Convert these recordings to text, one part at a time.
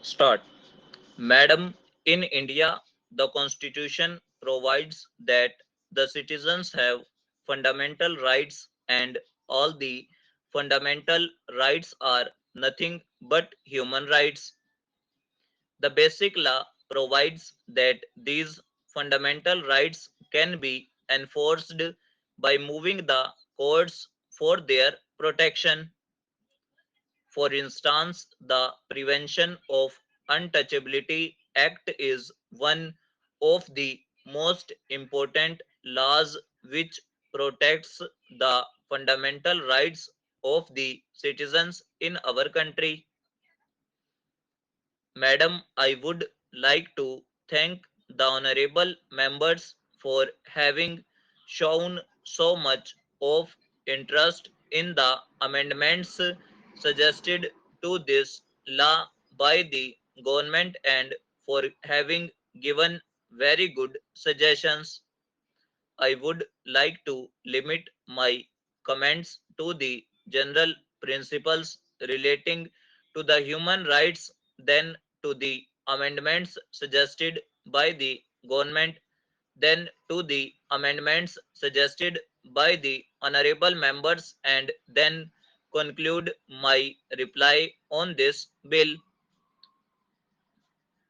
Start. Madam, in India, the constitution provides that the citizens have fundamental rights and all the fundamental rights are nothing but human rights. The basic law provides that these fundamental rights can be enforced by moving the courts for their protection. For instance, the Prevention of Untouchability Act is one of the most important laws which protects the fundamental rights of the citizens in our country. Madam, I would like to thank the honorable members for having shown so much of interest in the amendments suggested to this law by the government and for having given very good suggestions. I would like to limit my comments to the general principles relating to the human rights, then to the amendments suggested by the government, then to the amendments suggested by the honorable members, and then conclude my reply on this bill.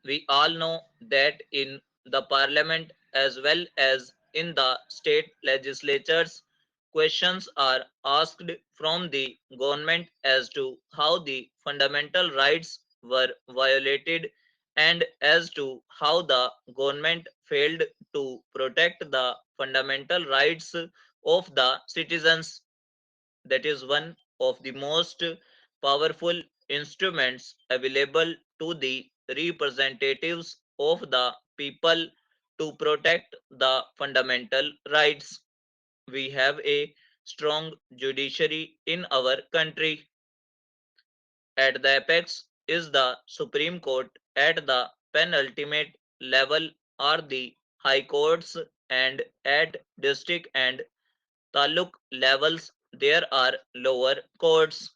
We all know that in the parliament as well as in the state legislatures, questions are asked from the government as to how the fundamental rights were violated and as to how the government failed to protect the fundamental rights of the citizens. That is one of the most powerful instruments available to the representatives of the people to protect the fundamental rights. We have a strong judiciary in our country. At the apex is the Supreme Court. At the penultimate level are the high courts, and at district and taluk levels there are lower courts.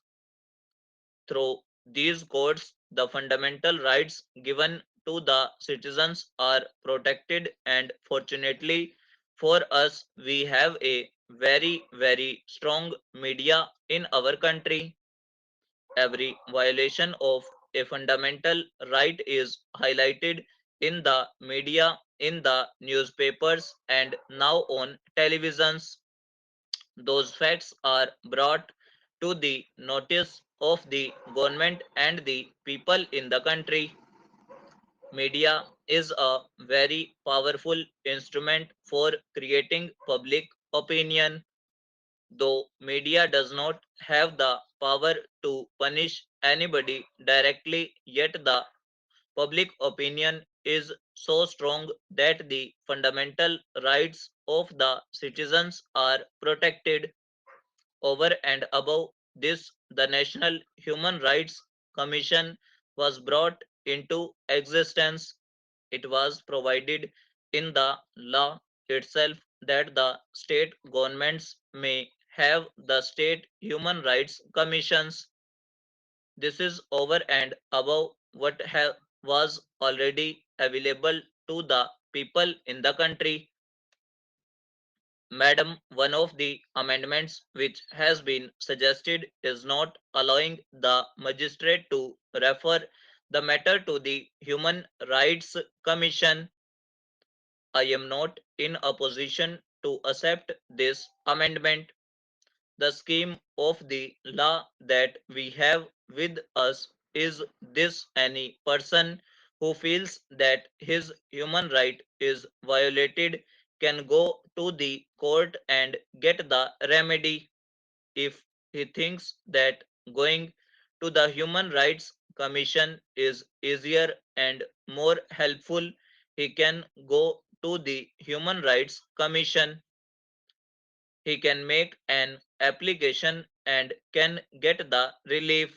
Through these courts, the fundamental rights given to the citizens are protected, and fortunately for us, we have a very strong media in our country. Every violation of a fundamental right is highlighted in the media, in the newspapers, and now on televisions. Those facts are brought to the notice of the government and the people in the country. Media is a very powerful instrument for creating public opinion. Though media does not have the power to punish anybody directly, yet the public opinion is so strong that the fundamental rights of the citizens are protected. Over and above this, the National Human Rights Commission was brought into existence. It was provided in the law itself that the state governments may have the state human rights commissions. This is over and above what was already available to the people in the country. Madam, one of the amendments which has been suggested is not allowing the magistrate to refer the matter to the Human Rights Commission. I am not in a position to accept this amendment. The scheme of the law that we have with us is this: any person who feels that his human right is violated can go to the court and get the remedy. If he thinks that going to the Human Rights Commission is easier and more helpful, he can go to the Human Rights Commission. He can make an application and can get the relief.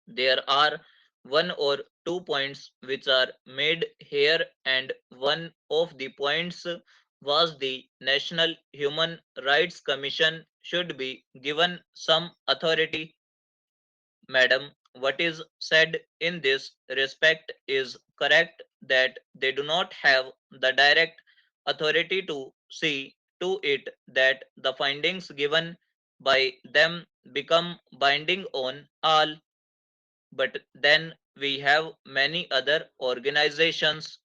There are one or two points which are made here, and one of the points was the National Human Rights Commission should be given some authority. Madam, what is said in this respect is correct, that they do not have the direct authority to see to it that the findings given by them become binding on all. But then we have many other organizations.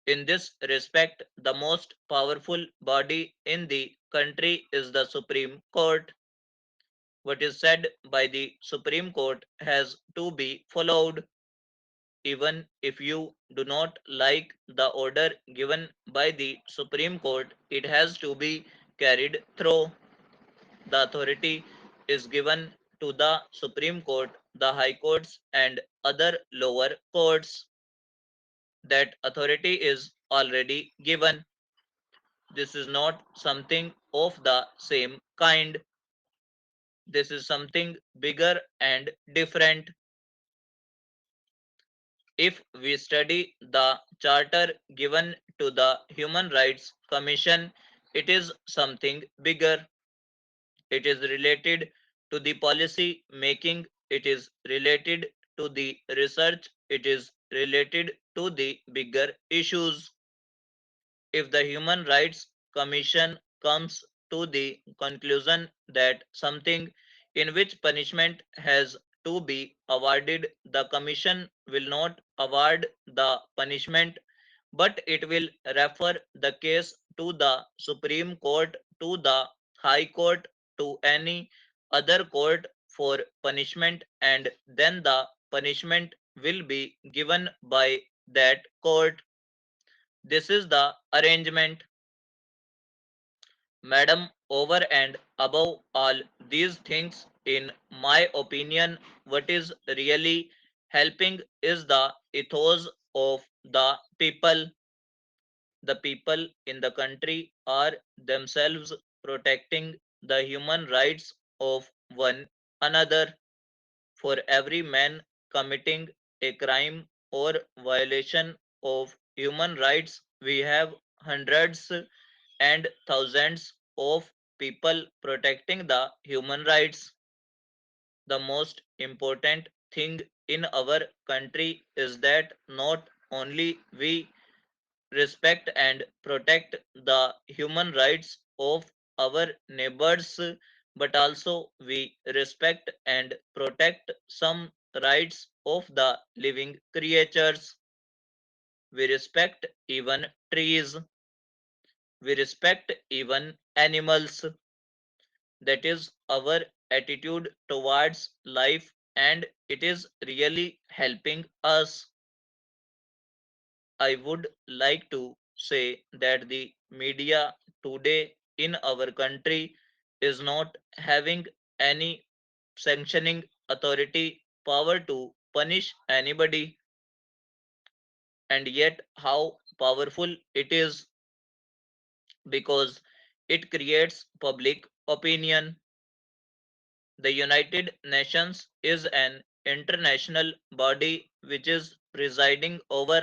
In this respect, the most powerful body in the country is the Supreme Court. What is said by the Supreme Court has to be followed. Even if you do not like the order given by the Supreme Court, it has to be carried through. The authority is given to the Supreme Court, the High Courts, and other lower courts. That authority is already given. This is not something of the same kind. This is something bigger and different. If we study the charter given to the Human Rights Commission, it is something bigger. It is related to the policy making, it is related to the research, it is related to the bigger issues. If the Human Rights Commission comes to the conclusion that something in which punishment has to be awarded, the Commission will not award the punishment, but it will refer the case to the Supreme Court, to the High Court, to any other court for punishment, and then the punishment will be given by that court. This is the arrangement. Madam, over and above all these things, in my opinion, what is really helping is the ethos of the people. The people in the country are themselves protecting the human rights of one another. For every man committing a crime or violation of human rights, we have hundreds and thousands of people protecting the human rights. The most important thing in our country is that not only we respect and protect the human rights of our neighbors, but also we respect and protect some rights of the living creatures. We respect even trees, we respect even animals. That is our attitude towards life, and it is really helping us. I would like to say that the media today in our country is not having any sanctioning authority power to punish anybody, and yet how powerful it is, because it creates public opinion. The United Nations is an international body which is presiding over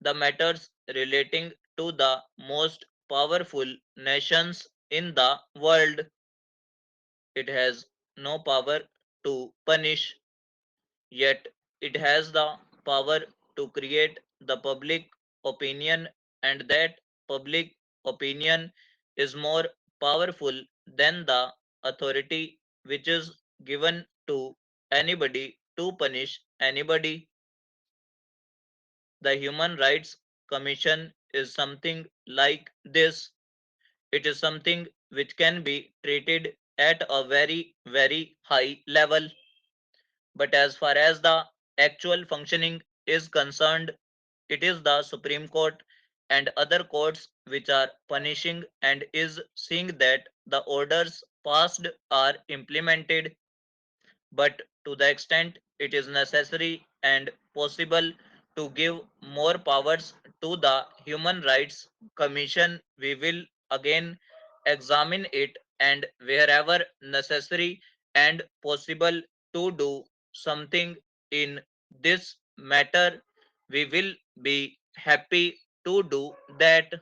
the matters relating to the most powerful nations in the world. It has no power to punish, yet it has the power to create the public opinion, and that public opinion is more powerful than the authority which is given to anybody to punish anybody. The Human Rights Commission is something like this. It is something which can be treated at a very, very high level. But as far as the actual functioning is concerned, it is the Supreme Court and other courts which are punishing and is seeing that the orders passed are implemented. But to the extent it is necessary and possible to give more powers to the Human Rights Commission, we will again examine it, and wherever necessary and possible to do something in this matter, we will be happy to do that.